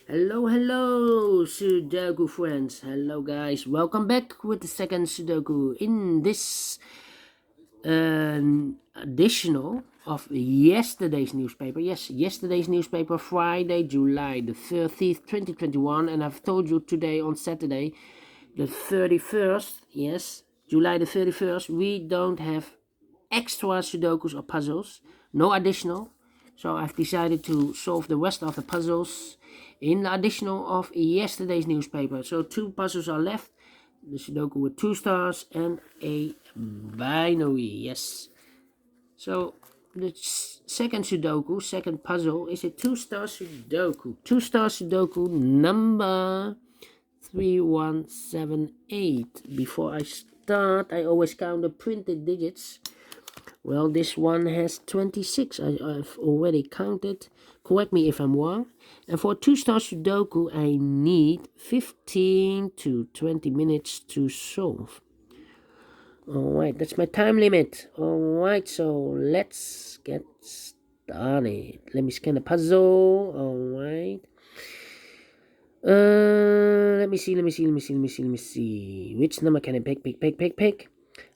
Hello, Sudoku friends. Hello, guys. Welcome back with the second Sudoku in this additional of yesterday's newspaper. Yes, yesterday's newspaper, Friday, July the 30th, 2021. And I've told you today on Saturday, the 31st, yes, July the 31st, we don't have extra Sudokus or puzzles, no additional. So I've decided to solve the rest of the puzzles in the additional of yesterday's newspaper. So two puzzles are left. The Sudoku with 2 stars and a binary. Yes. So the second Sudoku, second puzzle, is a 2 star Sudoku. 2 star Sudoku number 3178. Before I start, I always count the printed digits. Well, this one has 26. I've already counted. Correct me if I'm wrong. And for 2 star Sudoku, I need 15 to 20 minutes to solve. Alright, that's my time limit. Alright, so let's get started. Let me scan the puzzle. Alright. Let me see. Which number can I pick?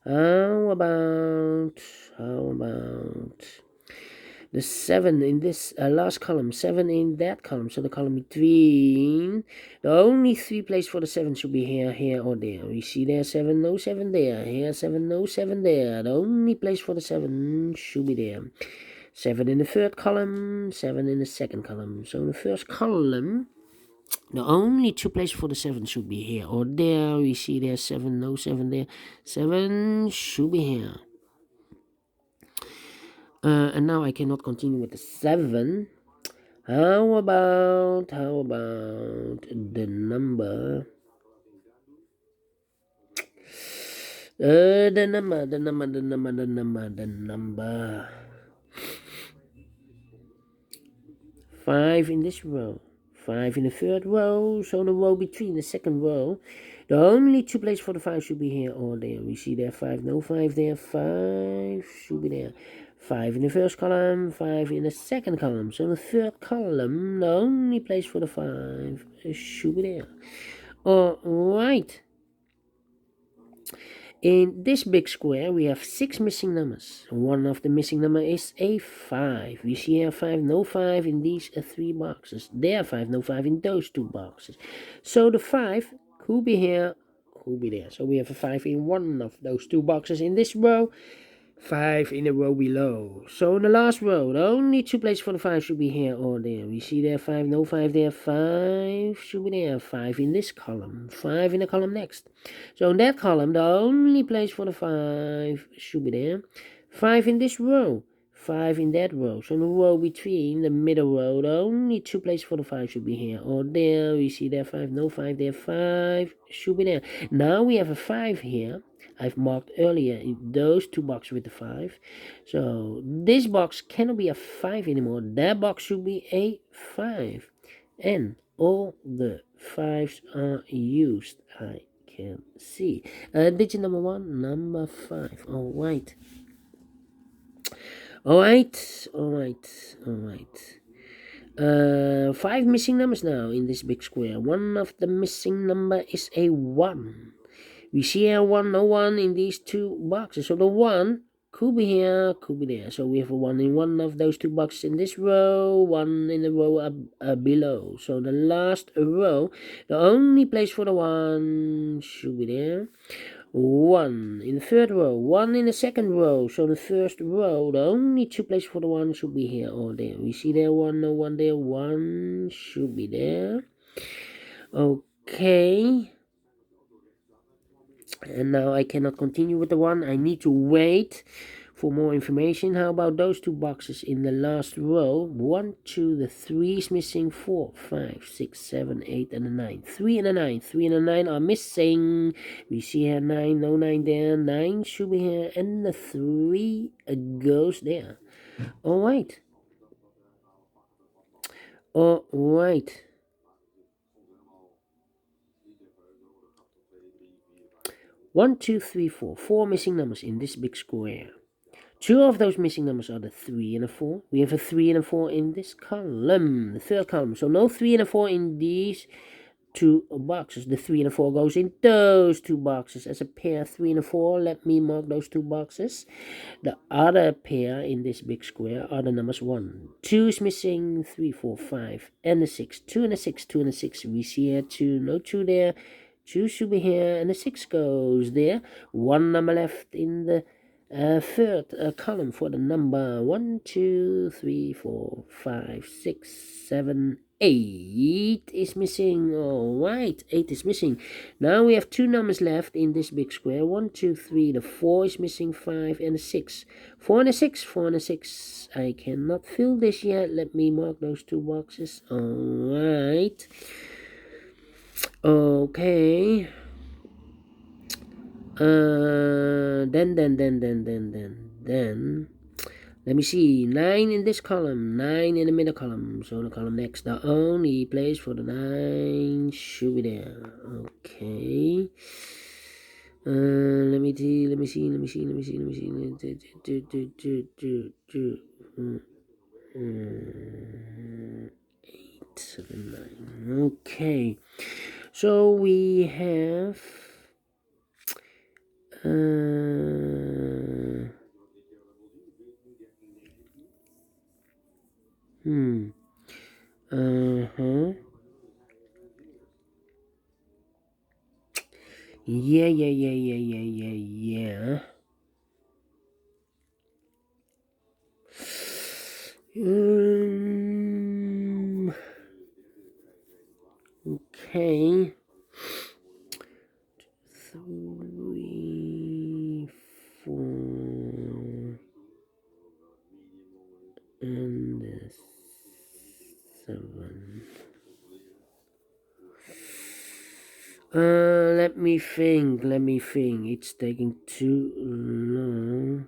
How about the 7 in this last column, 7 in that column, so the column between. The only 3 places for the 7 should be here, or there. We see there 7, no 7 there. Here 7, no 7 there. The only place for the 7 should be there. 7 in the third column, 7 in the second column. So in the first column, the only 2 places for the 7 should be here or there. We see there 7, no 7 there. 7 should be here. And now I cannot continue with the 7. How about the number? The number. 5 in this row. 5 in the third row, so the row between the second row. The only 2 places for the 5 should be here or there. We see there 5, no 5 there, 5 should be there. 5 in the first column, 5 in the second column. So the third column, the only place for the 5 should be there. Alright. In this big square, we have 6 missing numbers. One of the missing number is a 5. We see here 5, no 5 in these 3 boxes. There 5, no 5 in those 2 boxes. So the 5 could be here, could be there. So we have a 5 in one of those 2 boxes in this row. 5 in the row below. So in the last row, the only 2 places for the 5 should be here or there. We see there 5, no 5 there, 5 should be there, 5 in this column, 5 in the column next. So in that column, the only place for the 5 should be there, 5 in this row, 5 in that row. So in the row between, the middle row, the only 2 places for the 5 should be here or there. We see there 5, no 5 there, 5 should be there. Now we have a 5 here. I've marked earlier in those 2 boxes with the 5. So this box cannot be a 5 anymore. That box should be a 5. And all the 5s are used, I can see. Digit number 1, number 5. Alright. 5 missing numbers now in this big square. One of the missing number is a 1. We see here 1, no 1 in these 2 boxes. So the 1 could be here, could be there. So we have a 1 in one of those 2 boxes in this row, 1 in the row up below. So the last row, the only place for the 1 should be there. 1 in the third row, 1 in the second row. So the first row, the only 2 places for the 1 should be here or there. We see there 1, no 1 there, 1 should be there. Okay. And now I cannot continue with the 1. I need to wait for more information. How about those 2 boxes in the last row? 1, 2, the 3 is missing. 4, 5, 6, 7, 8, and a 9. 3 and a 9. 3 and a 9 are missing. We see here 9, no 9 there. 9 should be here. And the 3 goes there. Alright. 1, 2, 3, 4. 4 missing numbers in this big square. Two of those missing numbers are the 3 and a 4. We have a 3 and a 4 in this column, the third column. So no 3 and a 4 in these two boxes. The 3 and a 4 goes in those two boxes as a pair. 3 and a 4, let me mark those two boxes. The other pair in this big square are the numbers 1, 2 is missing, 3, 4, 5, and a 6. 2 and a 6, 2 and a 6. We see here 2, no 2 there. 2 should be here, and the 6 goes there. One number left in the third column for the number 1, 2, 3, 4, 5, 6, 7, 8 is missing. All right, 8 is missing. Now we have two numbers left in this big square. 1, 2, 3. The 4 is missing, 5 and a 6. 4 and a 6, 4 and a 6. I cannot fill this yet. Let me mark those two boxes. All right. Okay. Then let me see, 9 in this column, 9 in the middle column. So the column next, the only place for the 9 should be there. Okay. Let me see. 8, 7, 9. Okay. So we have Yeah. Okay. 3, 4, and 7. Let me think. It's taking too long.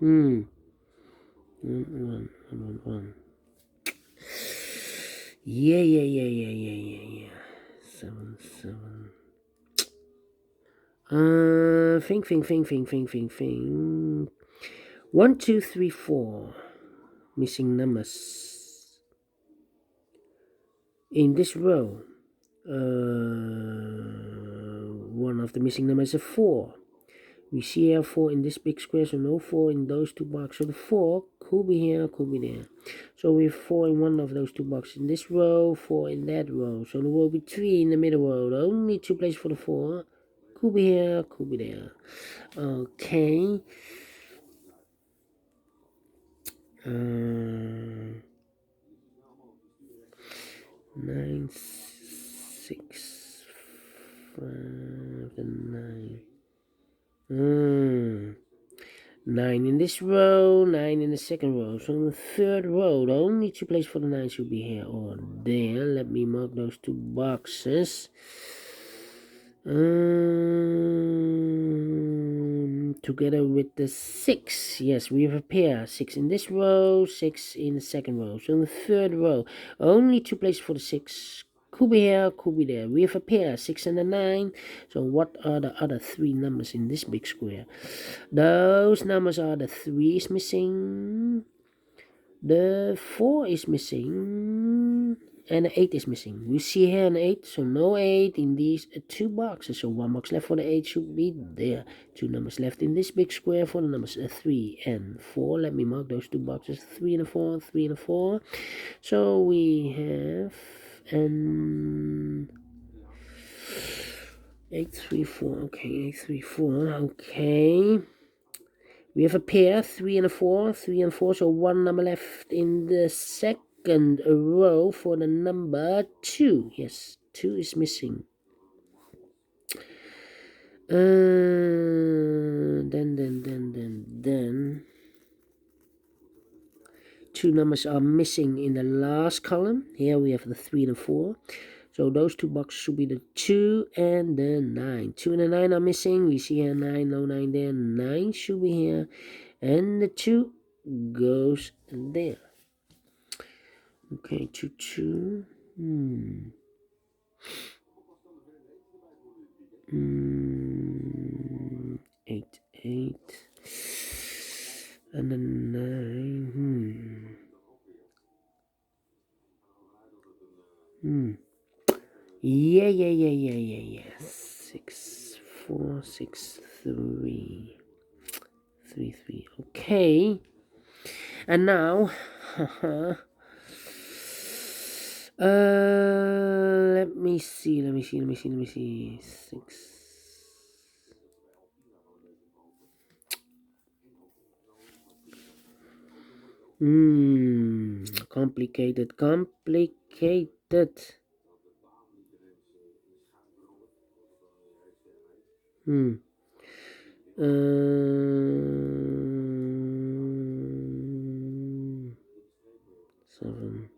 One. Yeah. 7. Think. 1, 2, 3, 4. Missing numbers in this row. One of the missing numbers is a 4. We see here 4 in this big square, so no 4 in those two boxes. So the 4 could be here, could be there. So we have 4 in one of those two boxes. In this row, 4 in that row. So there will be 3 in the middle row. Only 2 places for the 4. Could be here, could be there. Okay. 9, 6, 5, and 9. 9 in this row, 9 in the second row. So in the third row, the only two places for the 9 should be here or there. Let me mark those two boxes. Together with the 6. Yes, we have a pair. 6 in this row, 6 in the second row. So in the third row, only two places for the 6. Could be here, could be there. We have a pair, 6 and a 9. So what are the other 3 numbers in this big square? Those numbers are the 3 is missing, the 4 is missing, and the 8 is missing. We see here an 8, so no 8 in these two boxes. So 1 box left for the 8 should be there. 2 numbers left in this big square for the numbers 3 and 4. Let me mark those two boxes, 3 and a 4, 3 and a 4. So we have 8, 3, 4. Okay, 8, 3, 4. Okay. We have a pair, 3 and a 4, 3 and 4, so one number left in the second row for the number 2. Yes, 2 is missing. Then 2 numbers are missing in the last column. Here we have the 3 and the 4. So those two boxes should be the 2 and the 9. 2 and the 9 are missing. We see here 9, no 9 there. 9 should be here. And the 2 goes there. Okay, 2, 2. 8, 8. Yeah. 6, 4, 6, 3, 3, 3. Okay. And now, let me see. 6. Complicated. Hmm. 7.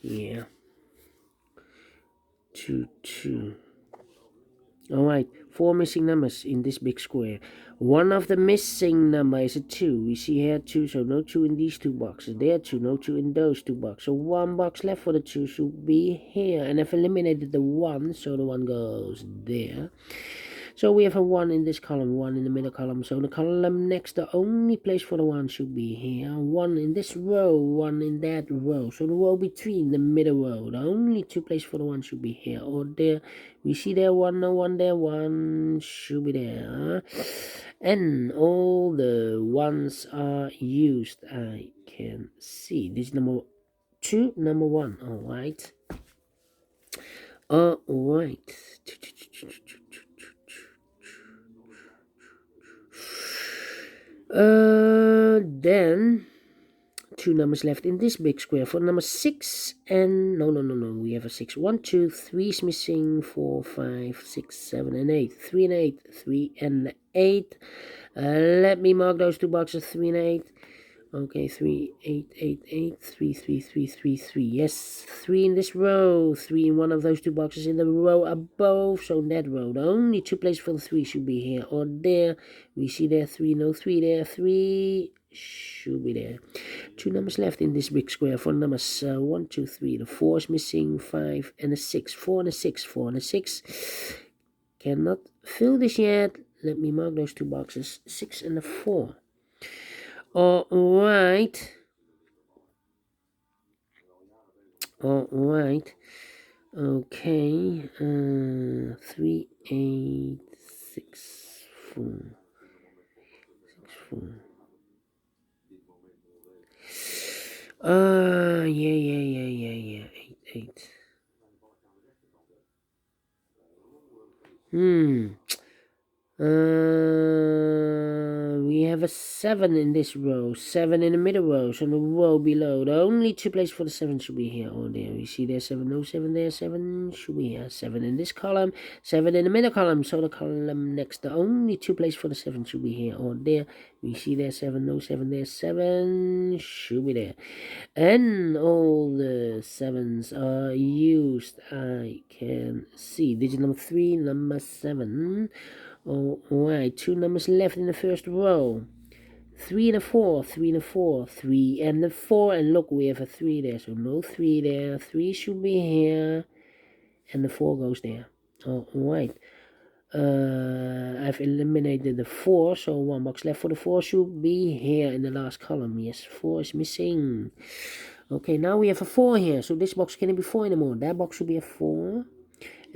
Yeah. 2, 2. Alright, 4 missing numbers in this big square. One of the missing number is a 2. We see here 2, so no 2 in these 2 boxes. There 2, no 2 in those 2 boxes. So 1 box left for the 2 should be here. And I've eliminated the 1, so the 1 goes there. So we have a 1 in this column, 1 in the middle column. So the column next, the only place for the 1 should be here. 1 in this row, 1 in that row. So the row between the middle row, the only 2 places for the 1 should be here or there. We see there 1, no 1 there, 1 should be there. And all the 1s are used. I can see. This is number 2, number 1. Alright. Alright. Then 2 numbers left in this big square for number 6 and no, we have a 6. 1, 2, 3 is missing, 4, 5, 6, 7 and 8. 3 and 8, 3 and 8. Let me mark those 2 boxes, 3 and 8. Okay, 3, 8, 8, 8, 3, 3, 3, 3, 3. Yes, 3 in this row, 3 in one of those 2 boxes in the row above. So in that row, the only 2 places for the 3 should be here or there. We see there 3, no 3 there, 3 should be there. 2 numbers left in this big square for numbers 1, 2, 3. The 4 is missing, 5 and a 6. 4 and a 6, 4 and a 6. Cannot fill this yet. Let me mark those 2 boxes, 6 and a 4. Alright. Okay. 3, 8, 6, 4. 6, 4. Yeah. 8, 8. We have a 7 in this row, 7 in the middle row, so the row below. The only 2 places for the 7 should be here or there. We see there 7, no 7 there, 7 should be here. 7 in this column, 7 in the middle column, so the column next. The only 2 places for the 7 should be here or there. We see there 7, no 7 there, 7 should be there. And all the 7s are used. I can see digit number 3, number 7. Alright, 2 numbers left in the first row. 3 and a 4, 3 and a 4, 3 and a 4. And look, we have a 3 there, so no 3 there. 3 should be here. And the 4 goes there. Alright. I've eliminated the 4, so 1 box left for the 4 should be here in the last column. Yes, 4 is missing. Okay, now we have a 4 here, so this box can't be 4 anymore. That box should be a 4.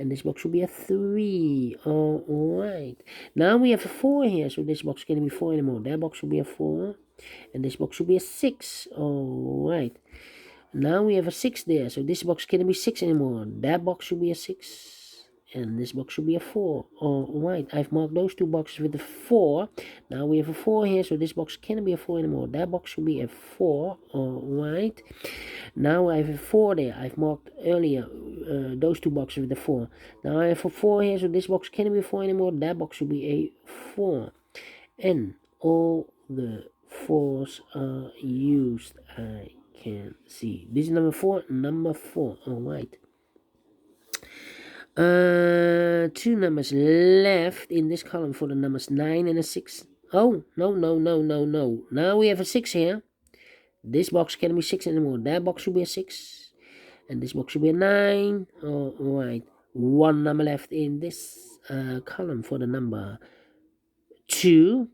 And this box should be a 3. Alright. Now we have a 4 here, so this box can't be 4 anymore. That box should be a 4. And this box should be a 6. Alright. Now we have a 6 there, so this box can't be 6 anymore. That box should be a 6. And this box should be a 4. Alright, I've marked those 2 boxes with a 4. Now we have a 4 here, so this box can't be a 4 anymore. That box should be a 4. Alright. Now I have a 4 there. I've marked earlier those 2 boxes with a 4. Now I have a 4 here, so this box can't be a 4 anymore. That box should be a 4. And all the 4s are used. I can see. This is number 4, number 4. Alright. 2 numbers left in this column for the numbers 9 and a 6. Oh, no. Now we have a 6 here. This box can't be 6 anymore. That box should be a 6. And this box should be a 9. Alright. 1 number left in this column for the number 2.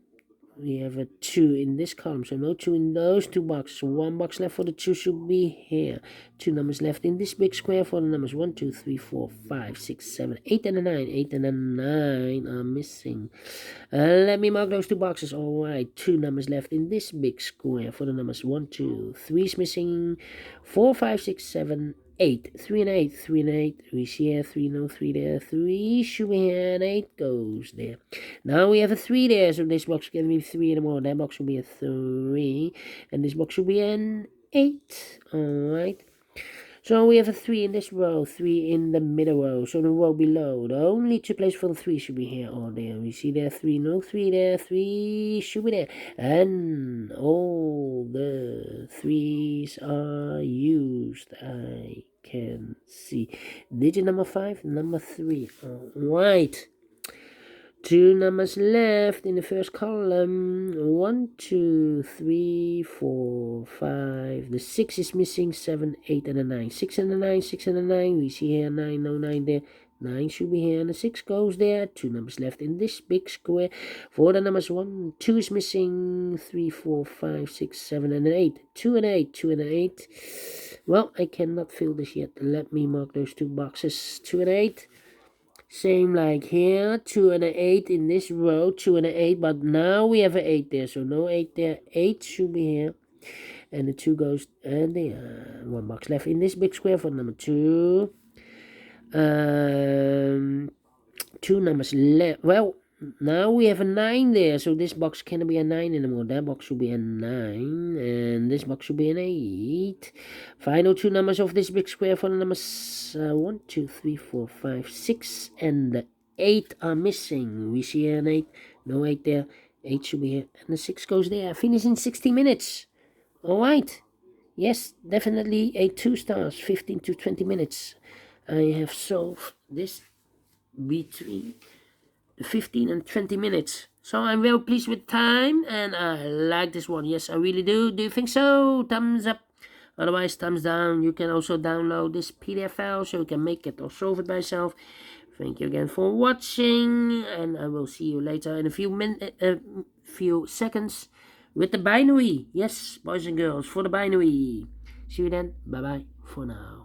we have a 2 in this column, so no 2 in those 2 boxes. 1 box left for the 2 should be here. 2 numbers left in this big square for the numbers 1, 2, 3, 4, 5, 6, 7, 8, and a 9. 8 and a 9 are missing. Let me mark those 2 boxes. Alright, 2 numbers left in this big square for the numbers 1, 2, 3 is missing. 4, 5, 6, 7, 8. 3 and 8. 3 and 8. We see here 3, no 3 there. 3 should be here, and 8 goes there. Now we have a 3 there, so this box can be 3 anymore. That box will be a 3, and this box will be an 8. Alright. So we have a 3 in this row, 3 in the middle row. So the row below, the only 2 places for the 3 should be here or there. We see there 3, no 3 there, 3 should be there. And all the 3s are used. I can see. Digit number 5, number 3. Alright. 2 numbers left in the first column. 1, 2, 3, 4, 5. The 6 is missing. 7, 8, and a 9. 6 and a 9, 6 and a 9. We see here 9, no 9 there. 9 should be here, and the 6 goes there. 2 numbers left in this big square. For the numbers 1, 2 is missing. 3, 4, 5, 6, 7, and an 8. 2 and 8, 2 and an 8. Well, I cannot fill this yet. Let me mark those 2 boxes. 2 and 8. Same like here, 2 and an 8 in this row, 2 and an 8, but now we have an 8 there, so no 8 there. 8 should be here, and the 2 goes, and there. 1 box left in this big square for number 2. 2 numbers left. Well, now we have a 9 there, so this box cannot be a 9 anymore. That box should be a 9, and this box should be an 8. Final 2 numbers of this big square for the numbers 1, 2, 3, 4, 5, 6, and the 8 are missing. We see an 8, no 8 there. 8 should be here, and the 6 goes there. Finish in 60 minutes. Alright. Yes, definitely a 2 stars, 15 to 20 minutes. I have solved this between 15 and 20 minutes. So I'm very pleased with time, and I like this one. Yes, I really do. Do you think so? Thumbs up. Otherwise, thumbs down. You can also download this PDF file so you can make it or solve it by yourself. Thank you again for watching, and I will see you later in a few seconds with the binary. Yes, boys and girls, for the binary. See you then. Bye bye for now.